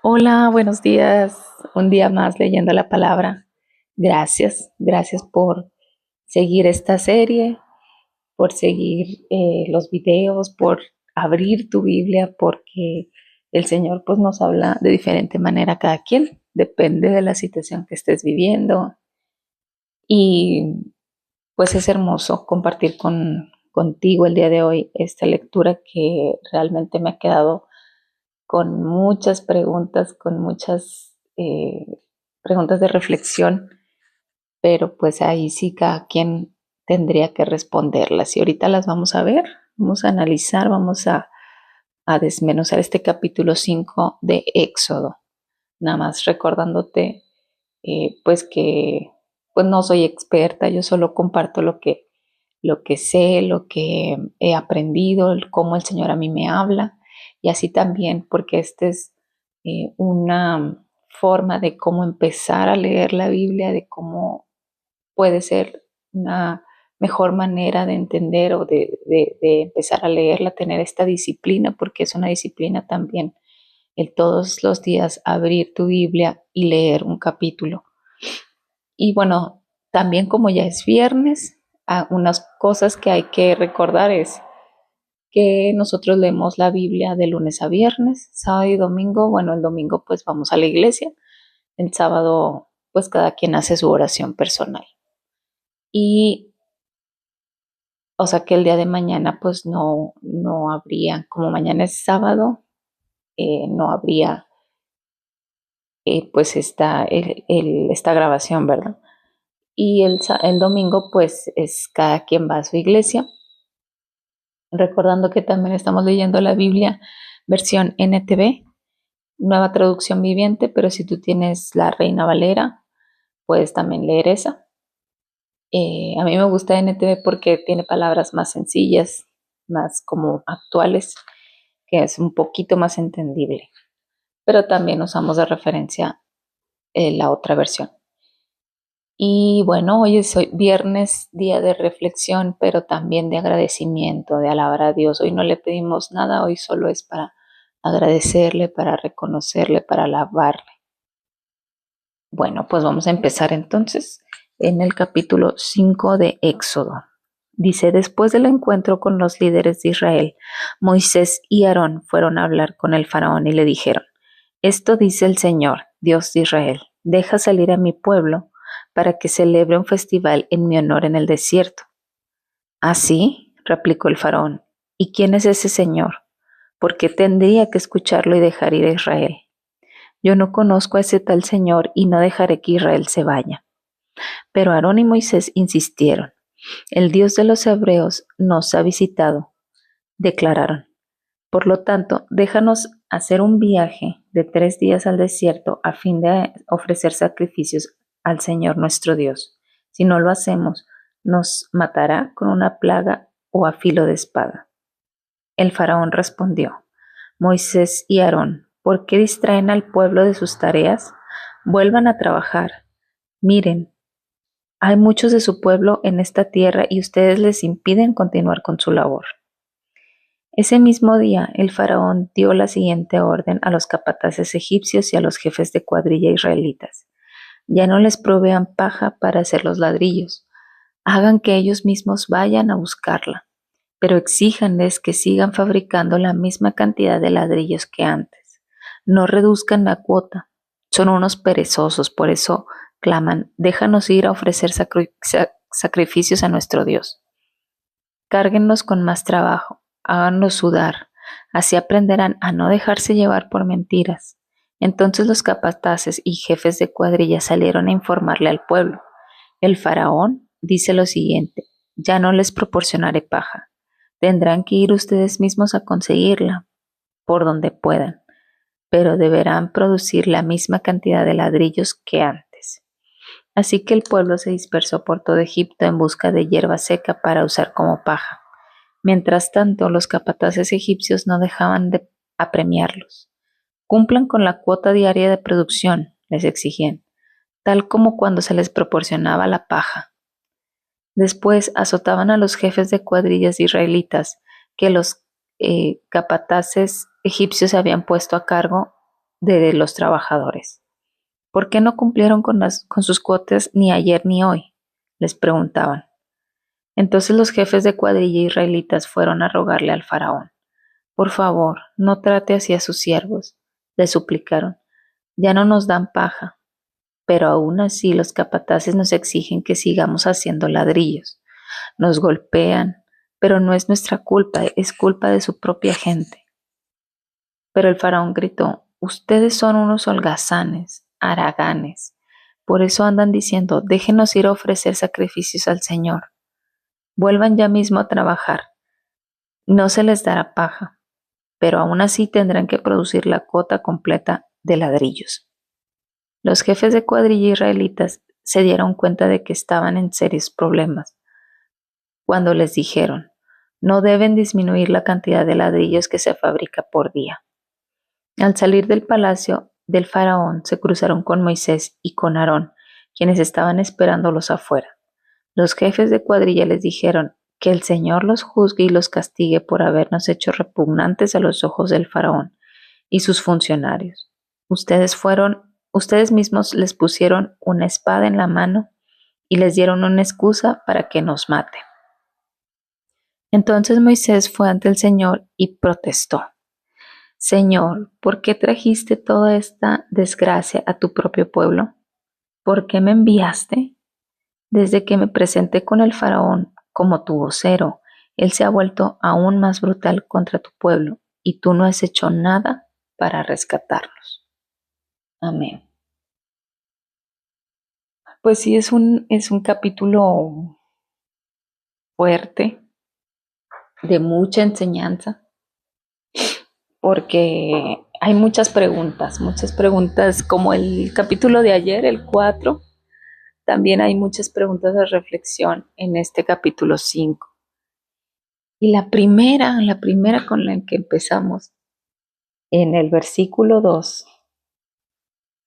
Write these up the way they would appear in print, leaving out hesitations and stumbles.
Hola, buenos días. Un día más leyendo la palabra. Gracias por seguir esta serie, por seguir los videos, por abrir tu Biblia, porque el Señor pues nos habla de diferente manera a cada quien. Depende de la situación que estés viviendo. Y pues es hermoso compartir contigo el día de hoy esta lectura que realmente me ha quedado con muchas preguntas, con muchas preguntas de reflexión, pero pues ahí sí cada quien tendría que responderlas. Y ahorita las vamos a ver, vamos a analizar, a desmenuzar este capítulo 5 de Éxodo. Nada más recordándote pues que pues no soy experta, yo solo comparto lo que sé, lo que he aprendido, cómo el Señor a mí me habla y así también porque esta es una forma de cómo empezar a leer la Biblia, de cómo puede ser una mejor manera de entender o de empezar a leerla, tener esta disciplina, porque es una disciplina también el todos los días abrir tu Biblia y leer un capítulo. Y bueno, también como ya es viernes, unas cosas que hay que recordar es que nosotros leemos la Biblia de lunes a viernes, sábado y domingo. Bueno, el domingo pues vamos a la iglesia, el sábado pues cada quien hace su oración personal. Y o sea que el día de mañana pues no habría, como mañana es sábado, no habría pues esta grabación, ¿verdad? Y el domingo pues es cada quien va a su iglesia, recordando que también estamos leyendo la Biblia versión NTV, nueva traducción viviente, pero si tú tienes la Reina Valera, puedes también leer esa. A mí me gusta NTV porque tiene palabras más sencillas, más como actuales, que es un poquito más entendible, pero también usamos de referencia la otra versión. Y bueno, hoy es viernes, día de reflexión, pero también de agradecimiento, de alabar a Dios. Hoy no le pedimos nada, hoy solo es para agradecerle, para reconocerle, para alabarle. Bueno, pues vamos a empezar entonces en el capítulo 5 de Éxodo. Dice, después del encuentro con los líderes de Israel, Moisés y Aarón fueron a hablar con el faraón y le dijeron, esto dice el Señor, Dios de Israel, deja salir a mi pueblo para que celebre un festival en mi honor en el desierto. ¿Así? Replicó el faraón. ¿Y quién es ese Señor? ¿Por qué tendría que escucharlo y dejar ir a Israel? Yo no conozco a ese tal Señor y no dejaré que Israel se vaya. Pero Aarón y Moisés insistieron. El Dios de los hebreos nos ha visitado, declararon. Por lo tanto, déjanos hacer un viaje de 3 días al desierto a fin de ofrecer sacrificios al Señor nuestro Dios. Si no lo hacemos, nos matará con una plaga o a filo de espada. El faraón respondió, Moisés y Aarón, ¿por qué distraen al pueblo de sus tareas? Vuelvan a trabajar. Miren, hay muchos de su pueblo en esta tierra y ustedes les impiden continuar con su labor. Ese mismo día, el faraón dio la siguiente orden a los capataces egipcios y a los jefes de cuadrilla israelitas. Ya no les provean paja para hacer los ladrillos. Hagan que ellos mismos vayan a buscarla, pero exíjanles que sigan fabricando la misma cantidad de ladrillos que antes. No reduzcan la cuota. Son unos perezosos, por eso claman, déjanos ir a ofrecer sacrificios a nuestro Dios. Cárguenlos con más trabajo, háganlos sudar, así aprenderán a no dejarse llevar por mentiras. Entonces los capataces y jefes de cuadrilla salieron a informarle al pueblo. El faraón dice lo siguiente, ya no les proporcionaré paja, tendrán que ir ustedes mismos a conseguirla, por donde puedan, pero deberán producir la misma cantidad de ladrillos que antes. Así que el pueblo se dispersó por todo Egipto en busca de hierba seca para usar como paja. Mientras tanto, los capataces egipcios no dejaban de apremiarlos. Cumplan con la cuota diaria de producción, les exigían, tal como cuando se les proporcionaba la paja. Después azotaban a los jefes de cuadrillas israelitas que los capataces egipcios habían puesto a cargo de los trabajadores. ¿Por qué no cumplieron con sus cuotas ni ayer ni hoy?, les preguntaban. Entonces los jefes de cuadrilla israelitas fueron a rogarle al faraón: por favor, no trate así a sus siervos, le suplicaron. Ya no nos dan paja, pero aún así los capataces nos exigen que sigamos haciendo ladrillos. Nos golpean, pero no es nuestra culpa, es culpa de su propia gente. Pero el faraón gritó: ustedes son unos holgazanes, haraganes. Por eso andan diciendo: déjenos ir a ofrecer sacrificios al Señor. Vuelvan ya mismo a trabajar. No se les dará paja, pero aún así tendrán que producir la cuota completa de ladrillos. Los jefes de cuadrilla israelitas se dieron cuenta de que estaban en serios problemas cuando les dijeron: no deben disminuir la cantidad de ladrillos que se fabrica por día. Al salir del palacio del faraón se cruzaron con Moisés y con Aarón, quienes estaban esperándolos afuera. Los jefes de cuadrilla les dijeron: que el Señor los juzgue y los castigue por habernos hecho repugnantes a los ojos del faraón y sus funcionarios. Ustedes mismos les pusieron una espada en la mano y les dieron una excusa para que nos mate. Entonces Moisés fue ante el Señor y protestó: Señor, ¿por qué trajiste toda esta desgracia a tu propio pueblo? ¿Por qué me enviaste? Desde que me presenté con el faraón como tu vocero, él se ha vuelto aún más brutal contra tu pueblo y tú no has hecho nada para rescatarlos. Amén. Pues sí, es un capítulo fuerte, de mucha enseñanza, porque hay muchas preguntas como el capítulo de ayer, el 4. También hay muchas preguntas de reflexión en este capítulo 5. Y la primera con la que empezamos, en el versículo 2,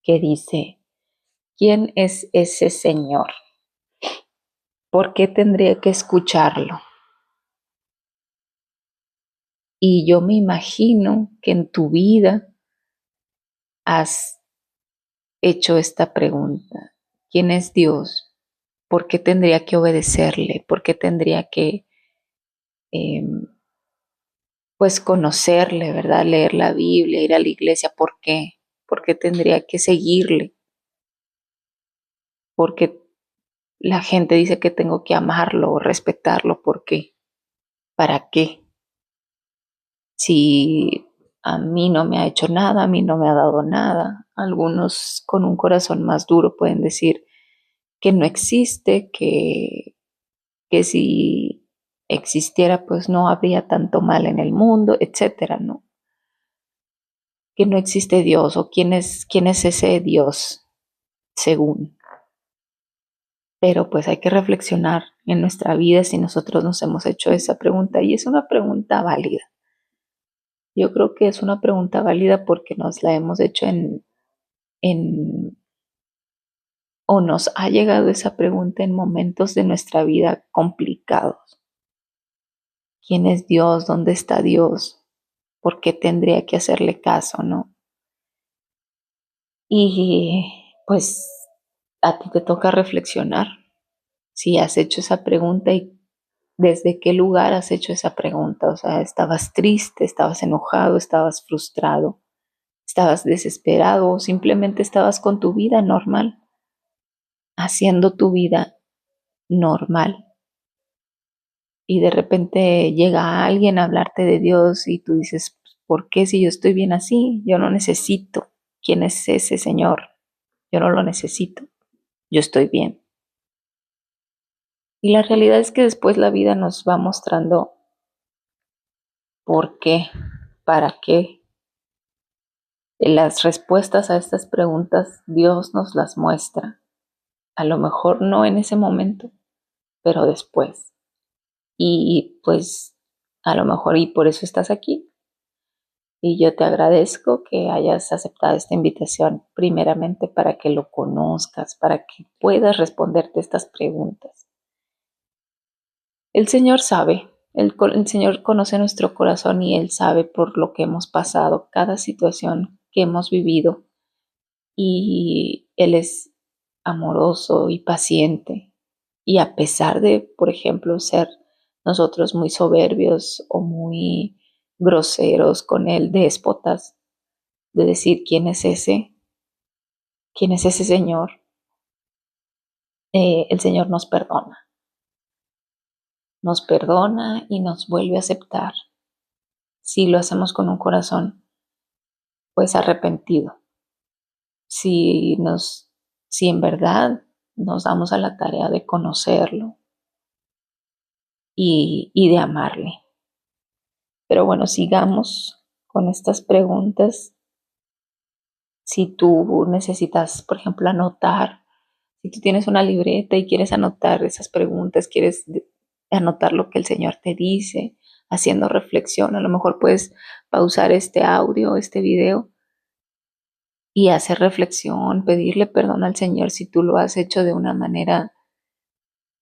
que dice: ¿quién es ese Señor? ¿Por qué tendría que escucharlo? Y yo me imagino que en tu vida has hecho esta pregunta: ¿quién es Dios? ¿Por qué tendría que obedecerle? ¿Por qué tendría que eh, pues conocerle, ¿verdad? Leer la Biblia, ir a la iglesia. ¿Por qué? ¿Por qué tendría que seguirle? Porque la gente dice que tengo que amarlo o respetarlo. ¿Por qué? ¿Para qué? Si a mí no me ha hecho nada, a mí no me ha dado nada. Algunos con un corazón más duro pueden decir que no existe, que si existiera pues no habría tanto mal en el mundo, etcétera, ¿no? Que no existe Dios, o quién es ese Dios según. Pero pues hay que reflexionar en nuestra vida si nosotros nos hemos hecho esa pregunta, y es una pregunta válida. Yo creo que es una pregunta válida porque nos la hemos hecho en o nos ha llegado esa pregunta en momentos de nuestra vida complicados. ¿Quién es Dios? ¿Dónde está Dios? ¿Por qué tendría que hacerle caso, no? Y pues a ti te toca reflexionar si has hecho esa pregunta y desde qué lugar has hecho esa pregunta. O sea, ¿estabas triste, estabas enojado, estabas frustrado, estabas desesperado o simplemente estabas con tu vida normal, haciendo tu vida normal? Y de repente llega alguien a hablarte de Dios y tú dices: ¿por qué si yo estoy bien así? Yo no necesito. ¿Quién es ese Señor? Yo no lo necesito. Yo estoy bien. Y la realidad es que después la vida nos va mostrando por qué, para qué. Las respuestas a estas preguntas Dios nos las muestra. A lo mejor no en ese momento, pero después. Y pues a lo mejor y por eso estás aquí. Y yo te agradezco que hayas aceptado esta invitación primeramente para que lo conozcas, para que puedas responderte estas preguntas. El Señor sabe, el Señor conoce nuestro corazón y Él sabe por lo que hemos pasado, cada situación que hemos vivido y Él es amoroso y paciente. Y a pesar de, por ejemplo, ser nosotros muy soberbios o muy groseros con Él, déspotas, de decir quién es ese Señor, el Señor nos perdona y nos vuelve a aceptar si lo hacemos con un corazón pues arrepentido, si nos, si en verdad nos damos a la tarea de conocerlo y de amarle. Pero bueno, sigamos con estas preguntas. Si tú necesitas, por ejemplo, anotar, si tú tienes una libreta y quieres anotar esas preguntas, quieres anotar lo que el Señor te dice, haciendo reflexión, a lo mejor puedes pausar este audio, este video y hacer reflexión, pedirle perdón al Señor si tú lo has hecho de una manera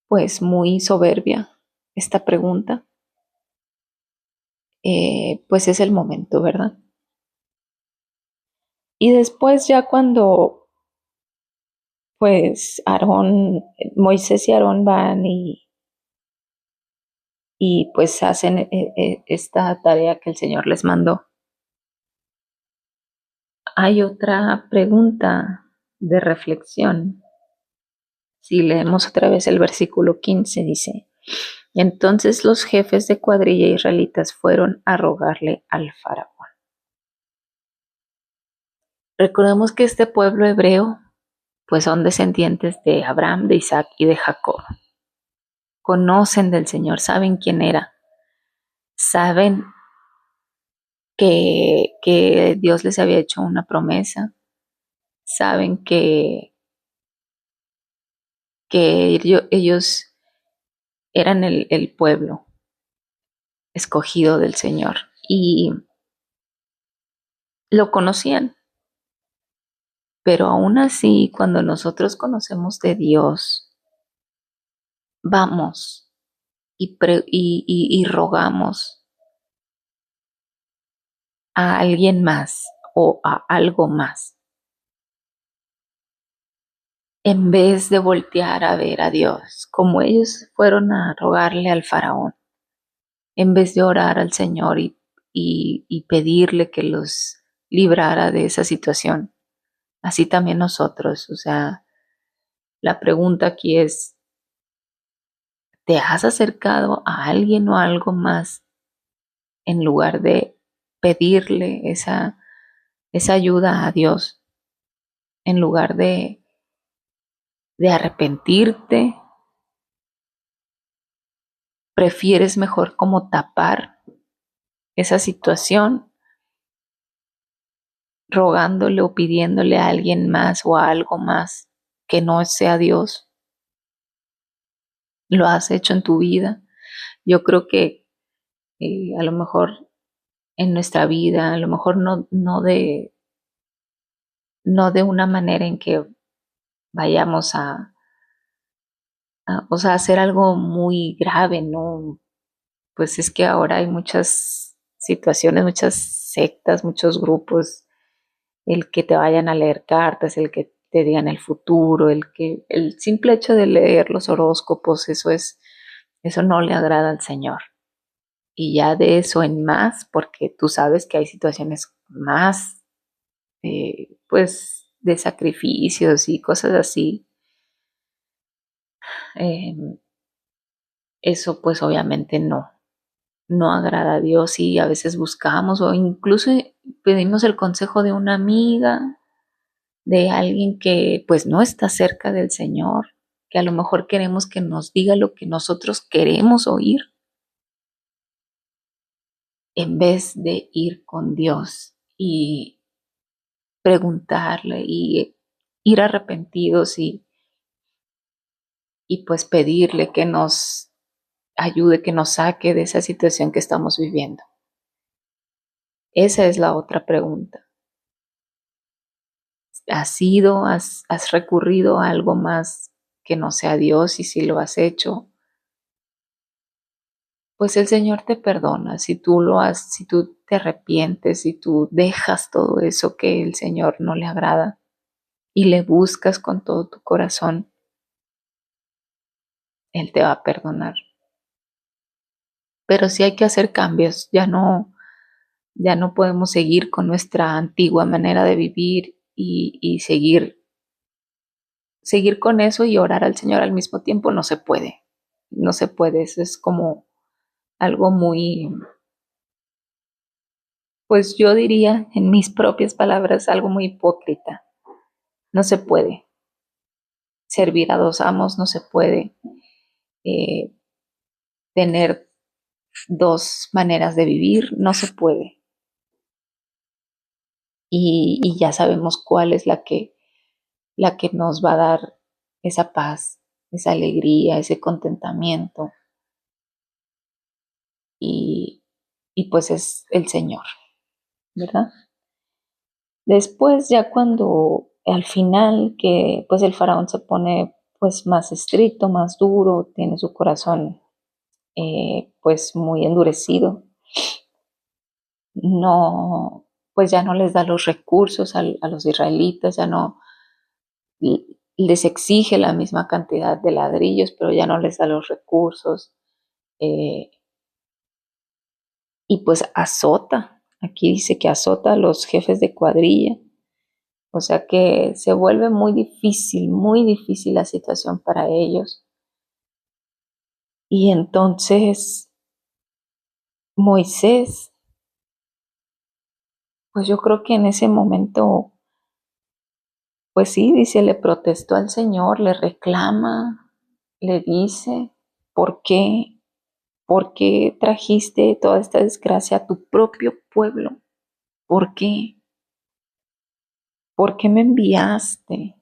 pues muy soberbia, esta pregunta, pues es el momento, ¿verdad? Y después ya cuando pues Aarón, Moisés y Aarón van y pues hacen esta tarea que el Señor les mandó. Hay otra pregunta de reflexión. Si leemos otra vez el versículo 15, dice, entonces los jefes de cuadrilla israelitas fueron a rogarle al faraón. Recordemos que este pueblo hebreo pues son descendientes de Abraham, de Isaac y de Jacob. Conocen del Señor, saben quién era, saben que Dios les había hecho una promesa, saben que ellos eran el pueblo escogido del Señor y lo conocían. Pero aún así, cuando nosotros conocemos de Dios, vamos y rogamos a alguien más o a algo más, en vez de voltear a ver a Dios, como ellos fueron a rogarle al faraón, en vez de orar al Señor y pedirle que los librara de esa situación. Así también nosotros, o sea, la pregunta aquí es, ¿te has acercado a alguien o a algo más en lugar de pedirle esa ayuda a Dios, en lugar de arrepentirte, prefieres mejor como tapar esa situación rogándole o pidiéndole a alguien más o a algo más que no sea Dios? ¿Lo has hecho en tu vida? Yo creo que a lo mejor en nuestra vida, a lo mejor no de una manera en que vayamos o sea, hacer algo muy grave, ¿no? Pues es que ahora hay muchas situaciones, muchas sectas, muchos grupos, el que te vayan a leer cartas, el que te digan el futuro, el simple hecho de leer los horóscopos, eso no le agrada al Señor. Y ya de eso en más, porque tú sabes que hay situaciones más, pues, de sacrificios y cosas así. eh, Eso pues obviamente no agrada a Dios y a veces buscamos o incluso pedimos el consejo de una amiga, de alguien que pues no está cerca del Señor, que a lo mejor queremos que nos diga lo que nosotros queremos oír, en vez de ir con Dios y preguntarle y ir arrepentidos y pues pedirle que nos ayude, que nos saque de esa situación que estamos viviendo. Esa es la otra pregunta. ¿Has recurrido a algo más que no sea Dios? Y si lo has hecho, pues el Señor te perdona si tú lo haces, si tú te arrepientes, si tú dejas todo eso que el Señor no le agrada y le buscas con todo tu corazón, Él te va a perdonar. Pero sí hay que hacer cambios, ya no podemos seguir con nuestra antigua manera de vivir y seguir con eso y orar al Señor al mismo tiempo, no se puede, no se puede, eso es como algo muy, pues yo diría en mis propias palabras, algo muy hipócrita, no se puede. Servir a dos amos, no se puede eh, tener dos maneras de vivir, no se puede. Y ya sabemos cuál es la que nos va a dar esa paz, esa alegría, ese contentamiento. Y, y pues es el Señor, ¿verdad? Después ya cuando al final que pues el faraón se pone pues más estricto, más duro, tiene su corazón pues muy endurecido, no, pues ya no les da los recursos a los israelitas, ya no les exige la misma cantidad de ladrillos, pero ya no les da los recursos eh, y pues azota, aquí dice que azota a los jefes de cuadrilla, o sea que se vuelve muy difícil la situación para ellos. Y entonces Moisés, pues yo creo que en ese momento pues sí, dice, le protestó al Señor, le reclama, le dice, ¿por qué? ¿Por qué trajiste toda esta desgracia a tu propio pueblo? ¿Por qué? ¿Por qué me enviaste?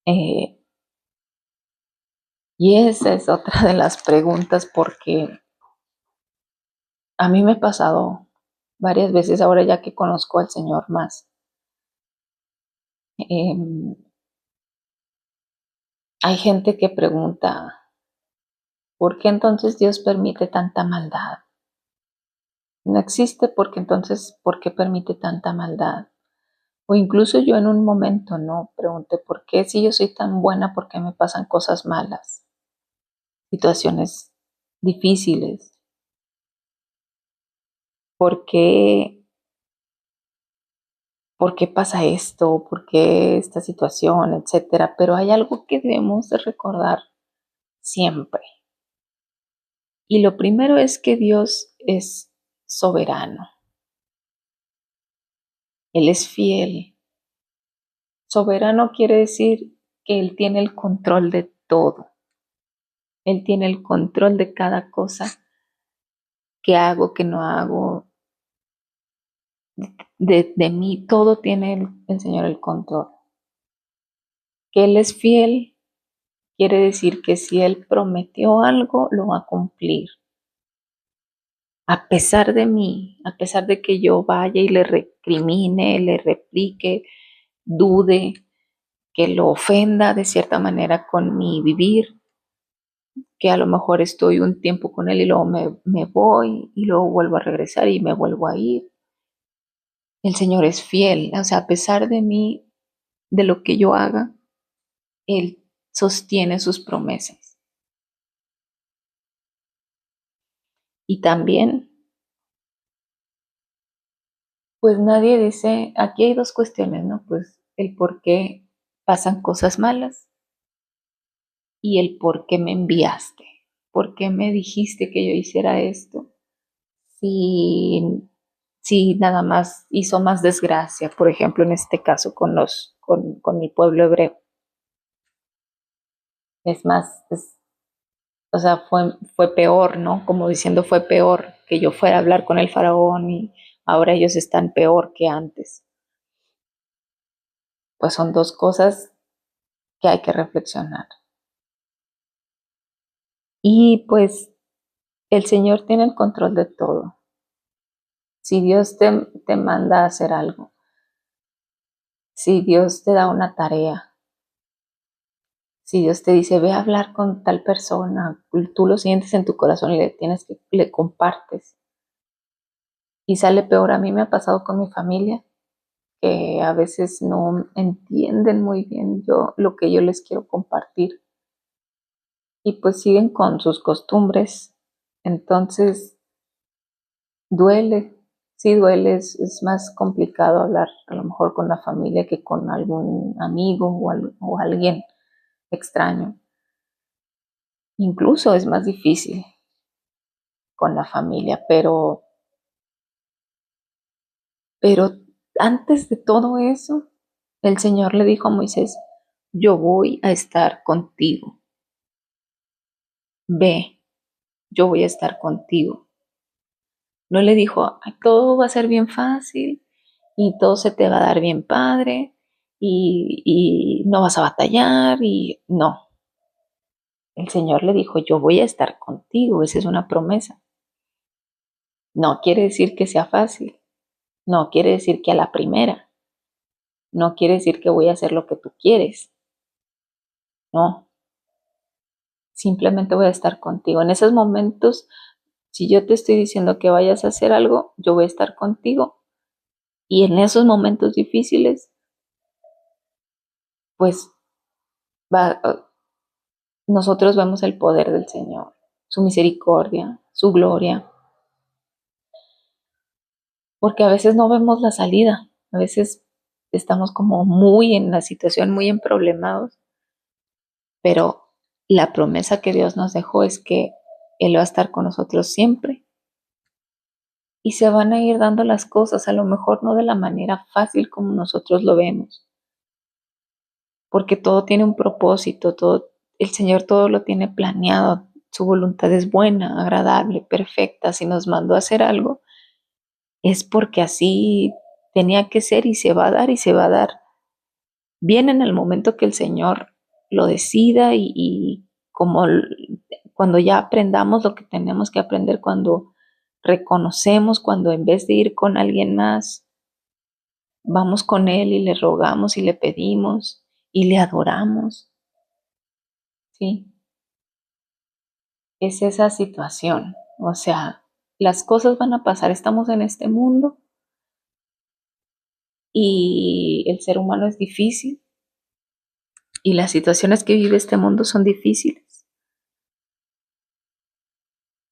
Eh, y esa es otra de las preguntas porque a mí me ha pasado varias veces ahora ya que conozco al Señor más. Eh, Hay gente que pregunta, ¿por qué entonces Dios permite tanta maldad? No existe porque entonces, ¿por qué permite tanta maldad? O incluso yo en un momento, ¿no? Pregunté, ¿por qué si yo soy tan buena, por qué me pasan cosas malas? Situaciones difíciles. ¿Por qué, por qué pasa esto? ¿Por qué esta situación? Etcétera. Pero hay algo que debemos de recordar siempre. Y lo primero es que Dios es soberano. Él es fiel. Soberano quiere decir que Él tiene el control de todo. Él tiene el control de cada cosa que hago, que no hago, de mí. Todo tiene el Señor el control. Que Él es fiel quiere decir que si Él prometió algo, lo va a cumplir. A pesar de mí, a pesar de que yo vaya y le recrimine, le replique, dude, que lo ofenda de cierta manera con mi vivir, que a lo mejor estoy un tiempo con él y luego me voy y luego vuelvo a regresar y me vuelvo a ir. El Señor es fiel, o sea, a pesar de mí, de lo que yo haga, Él sostiene sus promesas. Y también, pues nadie dice, aquí hay dos cuestiones, ¿no? Pues el por qué pasan cosas malas y el por qué me enviaste, por qué me dijiste que yo hiciera esto. Si si nada más hizo más desgracia, por ejemplo, en este caso con el pueblo hebreo. Es más, o sea, fue peor, ¿no? Como diciendo, fue peor que yo fuera a hablar con el faraón y ahora ellos están peor que antes. Pues son dos cosas que hay que reflexionar. Y pues el Señor tiene el control de todo. Si Dios te manda a hacer algo, si Dios te da una tarea, Si Dios te dice, ve a hablar con tal persona, tú lo sientes en tu corazón y le compartes. Y sale peor. A mí me ha pasado con mi familia, que a veces no entienden muy bien lo que yo les quiero compartir. Y pues siguen con sus costumbres. Entonces, duele, sí duele, es más complicado hablar a lo mejor con la familia que con algún amigo o alguien extraño. Incluso es más difícil con la familia, pero antes de todo eso, el Señor le dijo a Moisés, yo voy a estar contigo, ve, yo voy a estar contigo. No le dijo, "Ay, todo va a ser bien fácil y todo se te va a dar bien padre y no vas a batallar y no. El Señor le dijo, yo voy a estar contigo, esa es una promesa. No quiere decir que sea fácil, no quiere decir que a la primera, no quiere decir que voy a hacer lo que tú quieres, no, simplemente voy a estar contigo. En esos momentos, si yo te estoy diciendo que vayas a hacer algo, yo voy a estar contigo. Y en esos momentos difíciles, pues va, nosotros vemos el poder del Señor, su misericordia, su gloria, porque a veces no vemos la salida, a veces estamos como muy en la situación, muy en problemados, pero la promesa que Dios nos dejó es que Él va a estar con nosotros siempre y se van a ir dando las cosas, a lo mejor no de la manera fácil como nosotros lo vemos, porque todo tiene un propósito, todo, el Señor todo lo tiene planeado, su voluntad es buena, agradable, perfecta. Si nos mandó a hacer algo, es porque así tenía que ser y se va a dar y se va a dar bien en el momento que el Señor lo decida y como cuando ya aprendamos lo que tenemos que aprender, cuando reconocemos, cuando en vez de ir con alguien más, vamos con Él y le rogamos y le pedimos y le adoramos, ¿sí? Es esa situación. O sea, las cosas van a pasar, estamos en este mundo y el ser humano es difícil y las situaciones que vive este mundo son difíciles,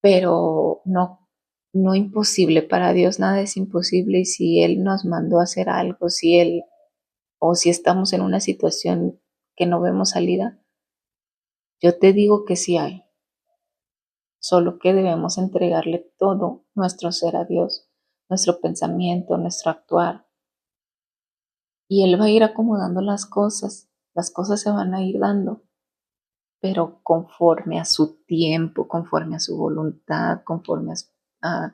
pero no imposible. Para Dios nada es imposible y si Él nos mandó a hacer algo, si Él o si estamos en una situación que no vemos salida, yo te digo que sí hay, solo que debemos entregarle todo nuestro ser a Dios, nuestro pensamiento, nuestro actuar. Y Él va a ir acomodando las cosas se van a ir dando, pero conforme a su tiempo, conforme a su voluntad, conforme a,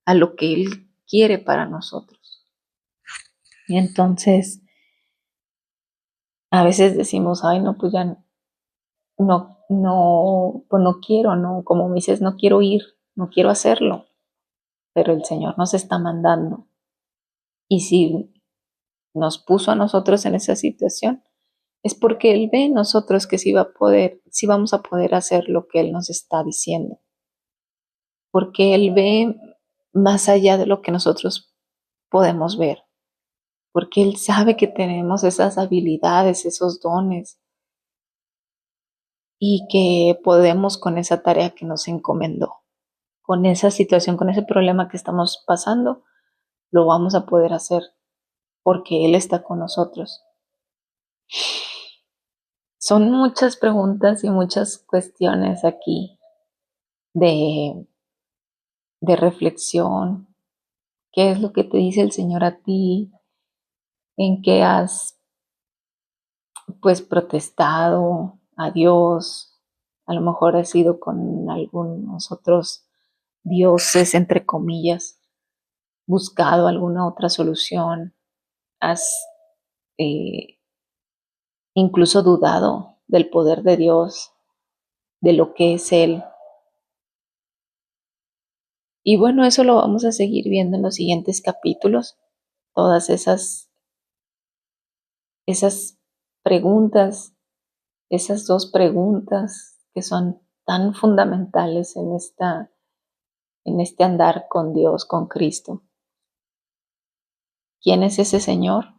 a lo que Él quiere para nosotros. Y entonces, a veces decimos, ay, no, pues ya pues no quiero, no, como me dices, no quiero ir, no quiero hacerlo, pero el Señor nos está mandando. Y si nos puso a nosotros en esa situación, es porque Él ve en nosotros que sí vamos a poder hacer lo que Él nos está diciendo, porque Él ve más allá de lo que nosotros podemos ver, porque Él sabe que tenemos esas habilidades, esos dones y que podemos con esa tarea que nos encomendó, con esa situación, con ese problema que estamos pasando, lo vamos a poder hacer porque Él está con nosotros. Son muchas preguntas y muchas cuestiones aquí de reflexión. ¿Qué es lo que te dice el Señor a ti? ¿En qué has pues protestado a Dios? A lo mejor has ido con algunos otros dioses, entre comillas, buscado alguna otra solución. Has eh, incluso dudado del poder de Dios, de lo que es Él. Y bueno, eso lo vamos a seguir viendo en los siguientes capítulos. Todas esas preguntas Esas dos preguntas que son tan fundamentales en este andar con Dios, con Cristo. ¿Quién es ese Señor?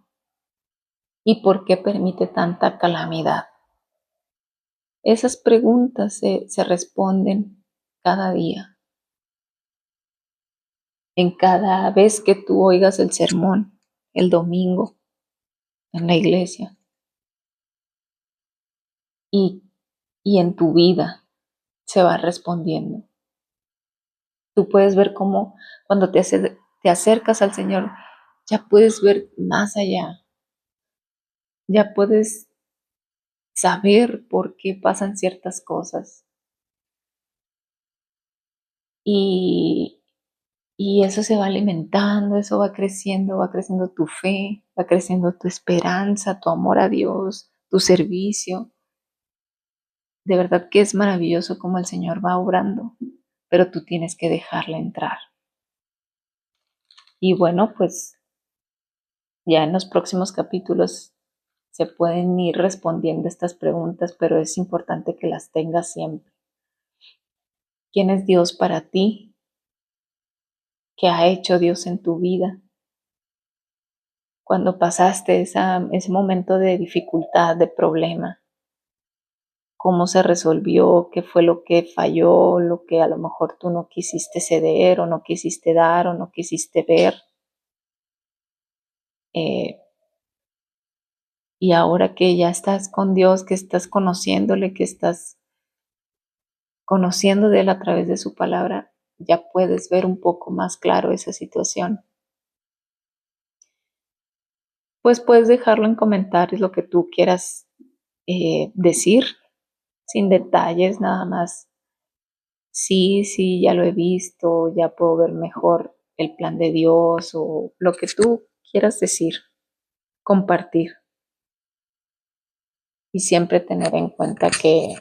¿Y por qué permite tanta calamidad? Esas preguntas se responden cada día, en cada vez que tú oigas el sermón, el domingo, en la iglesia y, y en tu vida se va respondiendo. Tú puedes ver cómo cuando te acercas al Señor, ya puedes ver más allá, ya puedes saber por qué pasan ciertas cosas. Y, y eso se va alimentando, eso va creciendo tu fe, va creciendo tu esperanza, tu amor a Dios, tu servicio. De verdad que es maravilloso cómo el Señor va obrando, pero tú tienes que dejarle entrar. Y bueno, pues ya en los próximos capítulos se pueden ir respondiendo estas preguntas, pero es importante que las tengas siempre. ¿Quién es Dios para ti? ¿Qué ha hecho Dios en tu vida? Cuando pasaste ese momento de dificultad, de problema, ¿cómo se resolvió? ¿Qué fue lo que falló? Lo que a lo mejor tú no quisiste ceder o no quisiste dar o no quisiste ver. Y ahora que ya estás con Dios, que estás conociéndole, que estás conociendo de Él a través de su palabra, ya puedes ver un poco más claro esa situación. Pues puedes dejarlo en comentarios lo que tú quieras decir, sin detalles, nada más. Sí, sí, ya lo he visto, ya puedo ver mejor el plan de Dios o lo que tú quieras decir, compartir. Y siempre tener en cuenta que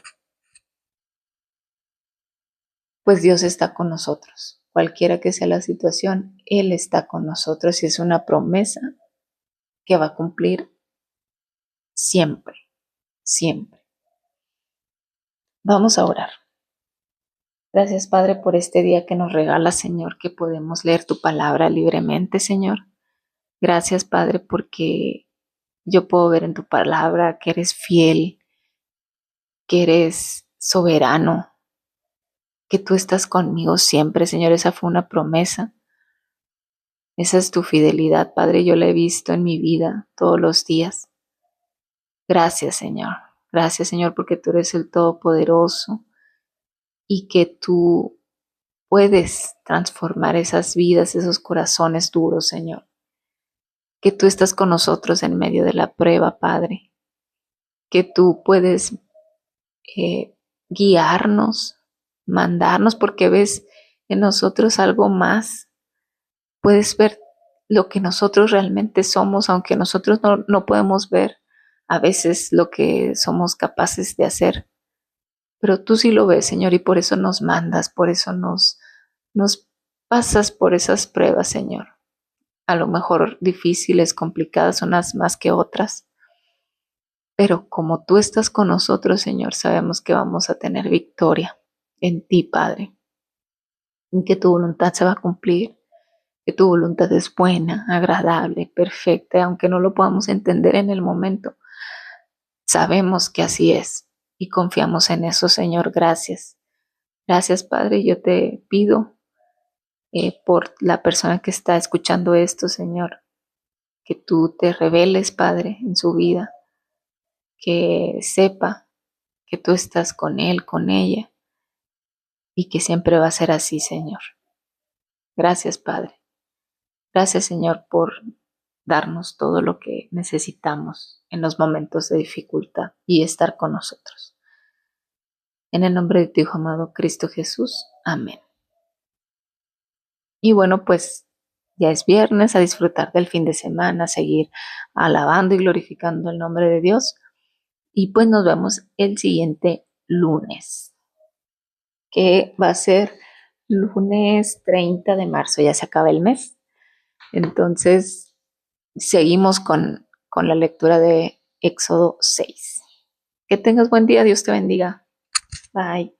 pues Dios está con nosotros. Cualquiera que sea la situación, Él está con nosotros y es una promesa que va a cumplir siempre, siempre. Vamos a orar. Gracias, Padre, por este día que nos regala, Señor, que podemos leer tu palabra libremente, Señor. Gracias, Padre, porque yo puedo ver en tu palabra que eres fiel, que eres soberano, que tú estás conmigo siempre, Señor. Esa fue una promesa. Esa es tu fidelidad, Padre. Yo la he visto en mi vida todos los días. Gracias, Señor. Gracias, Señor, porque tú eres el Todopoderoso y que tú puedes transformar esas vidas, esos corazones duros, Señor. Que tú estás con nosotros en medio de la prueba, Padre. Que tú puedes guiarnos, mandarnos, porque ves en nosotros algo más. Puedes ver lo que nosotros realmente somos, aunque nosotros no podemos ver a veces lo que somos capaces de hacer. Pero tú sí lo ves, Señor, y por eso nos mandas, por eso nos pasas por esas pruebas, Señor. A lo mejor difíciles, complicadas, unas más que otras. Pero como tú estás con nosotros, Señor, sabemos que vamos a tener victoria en ti, Padre. En que tu voluntad se va a cumplir, que tu voluntad es buena, agradable, perfecta, aunque no lo podamos entender en el momento. Sabemos que así es y confiamos en eso, Señor. Gracias. Gracias, Padre. Yo te pido por la persona que está escuchando esto, Señor, que tú te reveles, Padre, en su vida, que sepa que tú estás con él, con ella, y que siempre va a ser así, Señor. Gracias, Padre. Gracias, Señor, por darnos todo lo que necesitamos en los momentos de dificultad y estar con nosotros. En el nombre de tu Hijo amado Cristo Jesús. Amén. Y bueno, pues ya es viernes, a disfrutar del fin de semana, a seguir alabando y glorificando el nombre de Dios. Y pues nos vemos el siguiente lunes, que va a ser lunes 30 de marzo, ya se acaba el mes. Entonces, seguimos con la lectura de Éxodo 6. Que tengas buen día, Dios te bendiga. Bye.